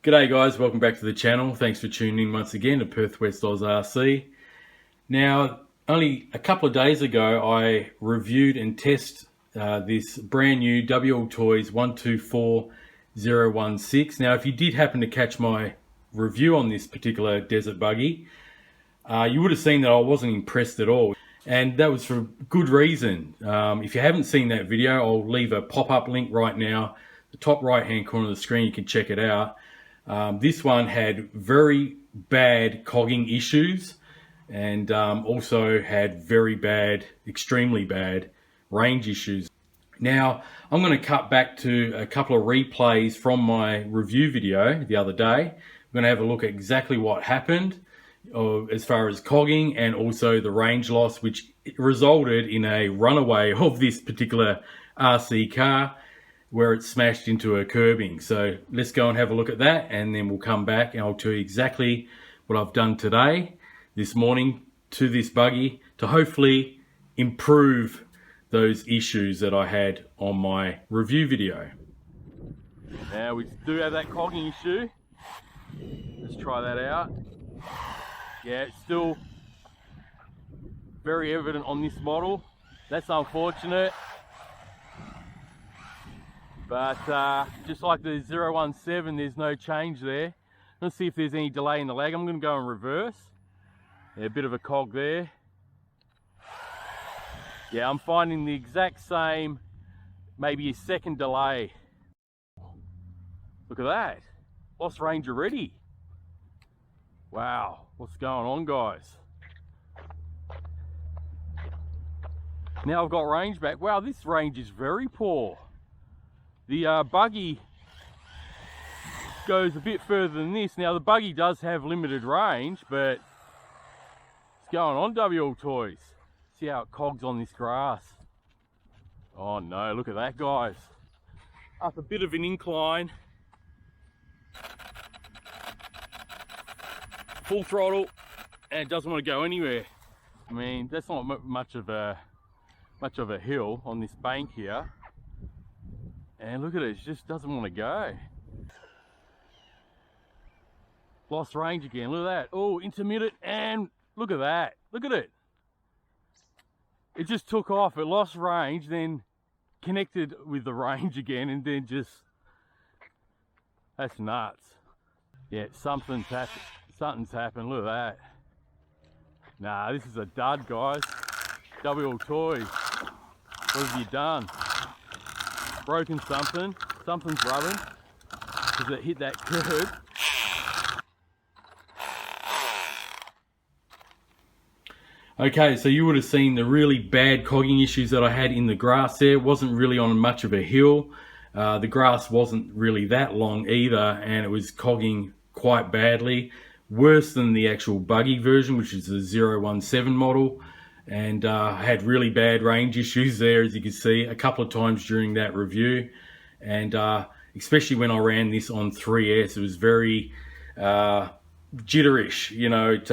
G'day guys, welcome back to the channel. Thanks for tuning in once again to Perth West Oz RC. Now, only a couple of days ago I reviewed and tested this brand new WL Toys 124016. Now, if you did happen to catch my review on this particular desert buggy, you would have seen that I wasn't impressed at all. And that was for good reason. If you haven't seen that video, I'll leave a pop-up link right now. The top right hand corner of the screen, you can check it out. This one had very bad cogging issues and also had very bad, extremely bad range issues. Now, I'm going to cut back to a couple of replays from my review video the other day. We're going to have a look at exactly what happened as far as cogging and also the range loss, which resulted in a runaway of this particular RC car, where it smashed into a curbing. So let's go and have a look at that, and then we'll come back and I'll tell you exactly what I've done today, this morning, to this buggy to hopefully improve those issues that I had on my review video. Now we do have that cogging issue. Let's try that out. Yeah, it's still very evident on this model. That's unfortunate. But just like the 017, there's no change there. Let's see if there's any delay in the lag. I'm going to go in reverse. Yeah, a bit of a cog there. Yeah, I'm finding the exact same, maybe a second delay. Look at that. Lost range already. Wow, what's going on, guys? Now I've got range back. Wow, this range is very poor. The buggy goes a bit further than this. Now the buggy does have limited range, but what's going on, WL Toys? See how it cogs on this grass. Oh no, look at that, guys. Up a bit of an incline. Full throttle, and it doesn't want to go anywhere. I mean, that's not much of a hill on this bank here. And look at it, it just doesn't want to go. Lost range again, look at that. Oh, intermittent, and look at that. Look at it. It just took off, it lost range, then connected with the range again, and then just, that's nuts. Yeah, something's happened, look at that. Nah, this is a dud, guys. WL Toys, what have you done? Broken something, something's rubbing because it hit that curb. Okay, so you would have seen the really bad cogging issues that I had in the grass there. It wasn't really on much of a hill. The grass wasn't really that long either, and it was cogging quite badly. Worse than the actual buggy version, which is the 017 model. And I had really bad range issues there, as you can see, a couple of times during that review. And especially when I ran this on 3S, it was very jitterish. You know, it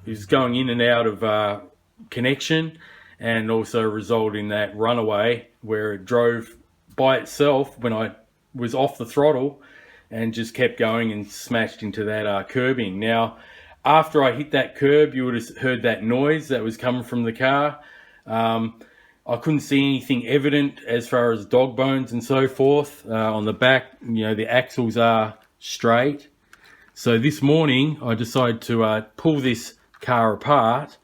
was going in and out of connection, and also resulted in that runaway where it drove by itself when I was off the throttle and just kept going and smashed into that curbing. Now, after I hit that curb, you would have heard that noise that was coming from the car. I couldn't see anything evident as far as dog bones and so forth. On the back, you know, the axles are straight. So this morning, I decided to pull this car apart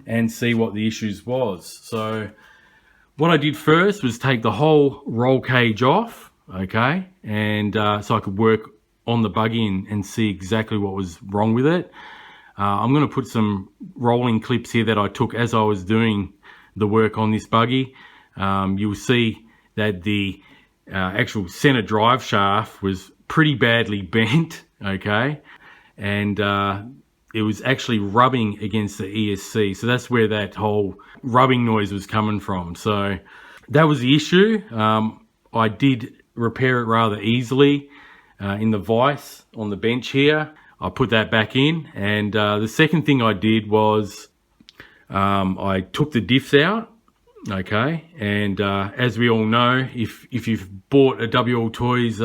and see what the issues was. So what I did first was take the whole roll cage off, okay? And so I could work on the buggy and see exactly what was wrong with it. I'm going to put some rolling clips here that I took as I was doing the work on this buggy. You'll see that the actual center drive shaft was pretty badly bent, okay? And it was actually rubbing against the ESC. So that's where that whole rubbing noise was coming from. So that was the issue. I did repair it rather easily in the vise on the bench here. I put that back in, and the second thing I did was I took the diffs out, okay, and as we all know, if you've bought a WL Toys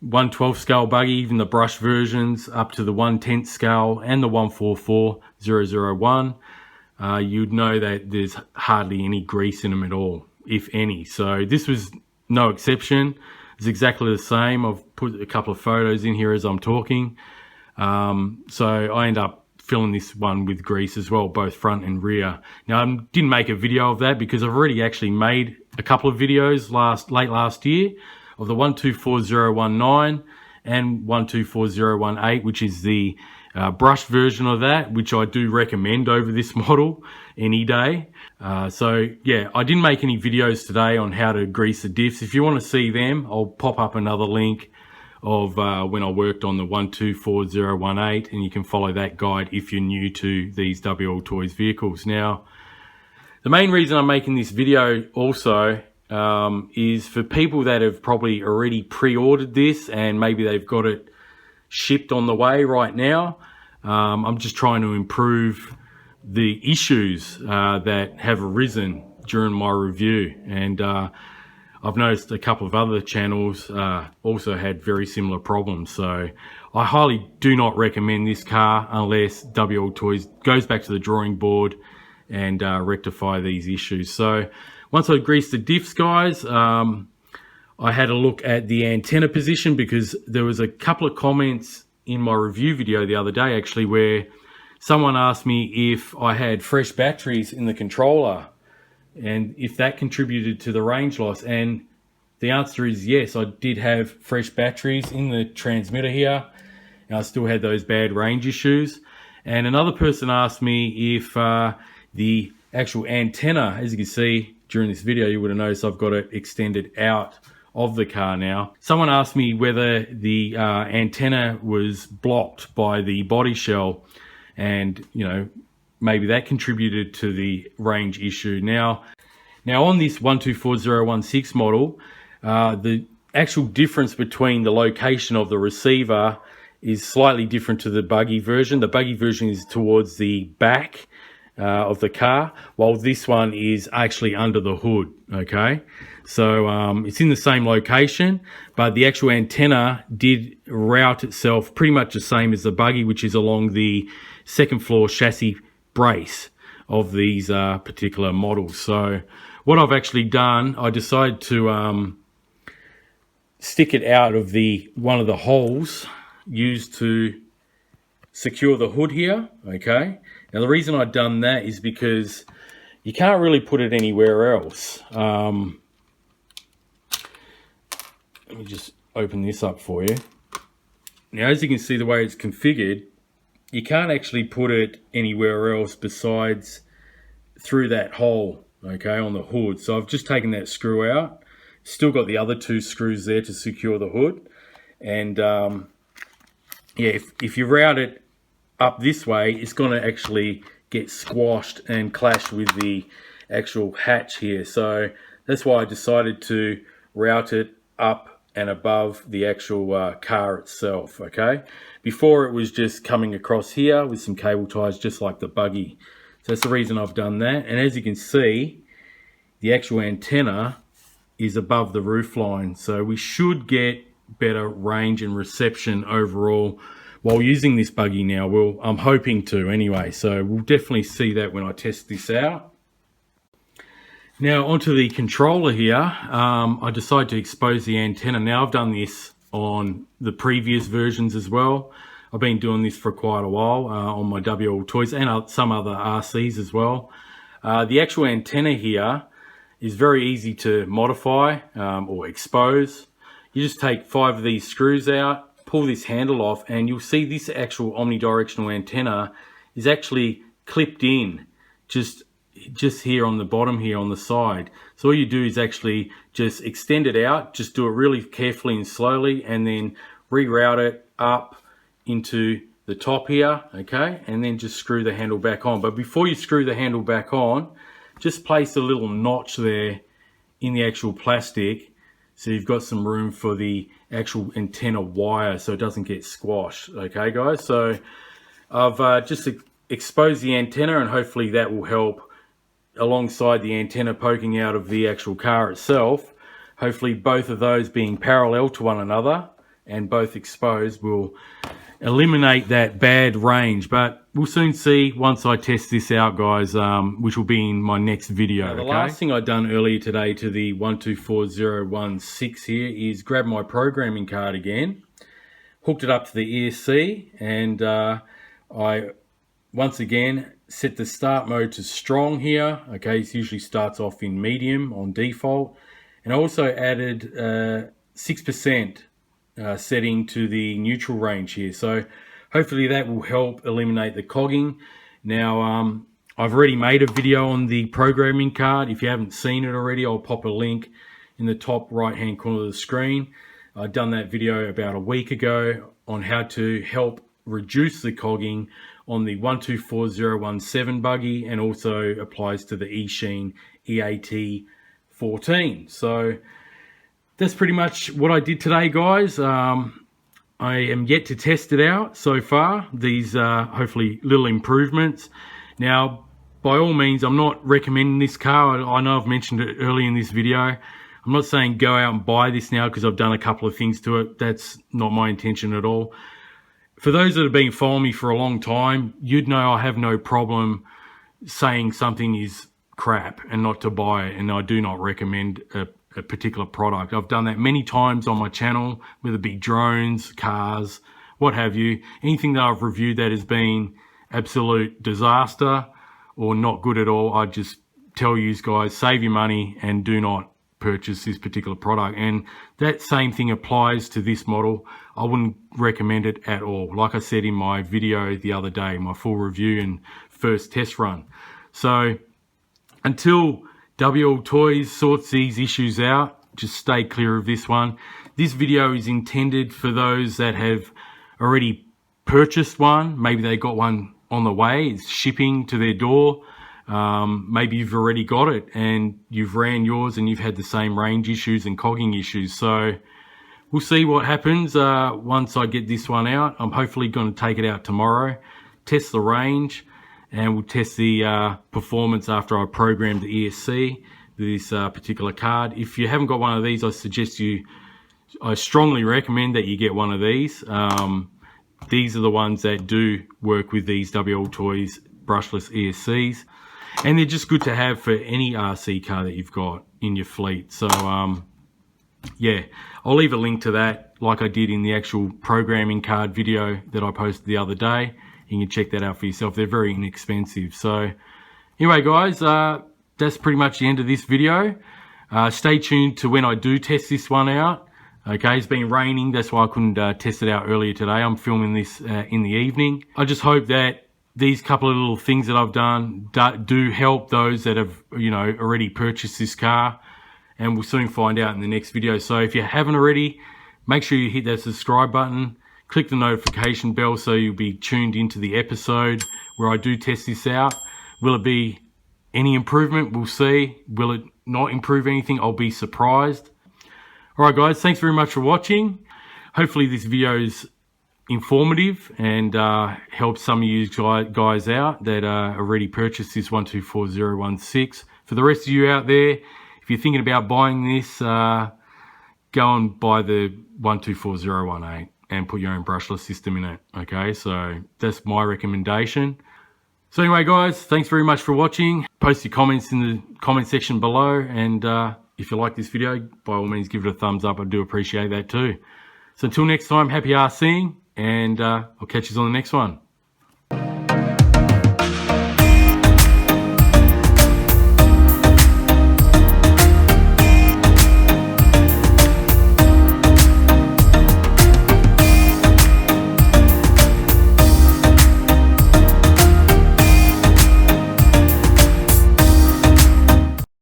1/12 scale buggy, even the brush versions up to the 1/10 scale and the 144001, you'd know that there's hardly any grease in them at all, if any. So this was no exception. It's exactly the same. I've put a couple of photos in here as I'm talking. So I end up filling this one with grease as well, both front and rear. Now, I didn't make a video of that because I've already actually made a couple of videos late last year of the 124019 and 124018, which is the brush version of that, which I do recommend over this model any day. So yeah, I didn't make any videos today on how to grease the diffs. If you want to see them, I'll pop up another link of when I worked on the 124018, and you can follow that guide if you're new to these WL Toys vehicles. Now, the main reason I'm making this video also is for people that have probably already pre-ordered this and maybe they've got it shipped on the way right now. I'm just trying to improve the issues that have arisen during my review, and I've noticed a couple of other channels also had very similar problems. So I highly do not recommend this car unless WL Toys goes back to the drawing board and rectify these issues. So once I greased the diffs, guys, I had a look at the antenna position because there was a couple of comments in my review video the other day actually where someone asked me if I had fresh batteries in the controller and if that contributed to the range loss, and the answer is yes. I did have fresh batteries in the transmitter here, and I still had those bad range issues. And another person asked me if the actual antenna, as you can see during this video, you would have noticed I've got it extended out of the car now. Someone asked me whether the antenna was blocked by the body shell, and you know, maybe that contributed to the range issue. Now on this 124016 model, the actual difference between the location of the receiver is slightly different to the buggy version. The buggy version is towards the back of the car, while this one is actually under the hood, okay? So it's in the same location, but the actual antenna did route itself pretty much the same as the buggy, which is along the second floor chassis brace of these particular models. So what I've actually done, I decided to stick it out of one of the holes used to secure the hood here, okay? Now the reason I've done that is because you can't really put it anywhere else. Let me just open this up for you. Now, as you can see the way it's configured, you can't actually put it anywhere else besides through that hole, okay, on the hood. So I've just taken that screw out. Still got the other two screws there to secure the hood. And yeah, if you route it up this way, it's going to actually get squashed and clash with the actual hatch here. So that's why I decided to route it up and above the actual car itself, okay? Before it was just coming across here with some cable ties just like the buggy. So that's the reason I've done that. And as you can see, the actual antenna is above the roof line. So we should get better range and reception overall while using this buggy now. Well, I'm hoping to anyway. So we'll definitely see that when I test this out. Now onto the controller here, I decided to expose the antenna. Now I've done this on the previous versions as well. I've been doing this for quite a while on my WL Toys and some other RCs as well. The actual antenna here is very easy to modify or expose. You just take 5 of these screws out, pull this handle off, and you'll see this actual omnidirectional antenna is actually clipped in just here on the bottom here on the side. So all you do is actually just extend it out, just do it really carefully and slowly, and then reroute it up into the top here, okay, and then just screw the handle back on. But before you screw the handle back on, just place a little notch there in the actual plastic so you've got some room for the actual antenna wire so it doesn't get squashed, okay guys? So I've just exposed the antenna, and hopefully that will help alongside the antenna poking out of the actual car itself. Hopefully both of those being parallel to one another, and both exposed will eliminate that bad range. But we'll soon see once I test this out, guys, which will be in my next video. Now, the last thing I've done earlier today to the 124016 here is grab my programming card again, hooked it up to the ESC, and I once again set the start mode to strong here. Okay, it usually starts off in medium on default, and I also added 6% setting to the neutral range here, so hopefully that will help eliminate the cogging. Now I've already made a video on the programming card. If you haven't seen it already, I'll pop a link in the top right hand corner of the screen. I've done that video about a week ago on how to help reduce the cogging on the 124017 buggy, and also applies to the Eachine EAT14. So that's pretty much what I did today, guys. I am yet to test it out so far. These are hopefully little improvements. Now, by all means, I'm not recommending this car. I know I've mentioned it early in this video. I'm not saying go out and buy this now because I've done a couple of things to it. That's not my intention at all. For those that have been following me for a long time, you'd know I have no problem saying something is crap and not to buy it, and I do not recommend a particular product. I've done that many times on my channel, whether it be drones, cars, what have you. Anything that I've reviewed that has been absolute disaster or not good at all, I just tell you guys, save your money and do not purchase this particular product. And that same thing applies to this model. I wouldn't recommend it at all, like I said in my video the other day, my full review and first test run. So until WL Toys sorts these issues out, just stay clear of this one. This video is intended for those that have already purchased one. Maybe they got one on the way, it's shipping to their door. Maybe you've already got it and you've ran yours and you've had the same range issues and cogging issues. So we'll see what happens once I get this one out. I'm hopefully going to take it out tomorrow, test the range, and we'll test the performance after I program the ESC with this particular card. If you haven't got one of these, I strongly recommend that you get one of these. These are the ones that do work with these WL Toys brushless ESCs, and they're just good to have for any RC car that you've got in your fleet. So yeah, I'll leave a link to that like I did in the actual programming card video that I posted the other day. You can check that out for yourself. They're very inexpensive. So anyway, guys, that's pretty much the end of this video. Stay tuned to when I do test this one out. Okay, it's been raining, that's why I couldn't test it out earlier today. I'm filming this in the evening. I just hope that these couple of little things that I've done do help those that have, you know, already purchased this car, and we'll soon find out in the next video. So if you haven't already, make sure you hit that subscribe button, click the notification bell so you'll be tuned into the episode where I do test this out. Will it be any improvement? We'll see. Will it not improve anything? I'll be surprised. Alright guys, thanks very much for watching. Hopefully this video is informative and helps some of you guys out that already purchased this 124016. For the rest of you out there, if you're thinking about buying this, go and buy the 124018 and put your own brushless system in it. Okay, so that's my recommendation. So anyway guys, thanks very much for watching. Post your comments in the comment section below, and if you like this video, by all means give it a thumbs up. I do appreciate that too. So until next time, happy RCing, and I'll catch you on the next one.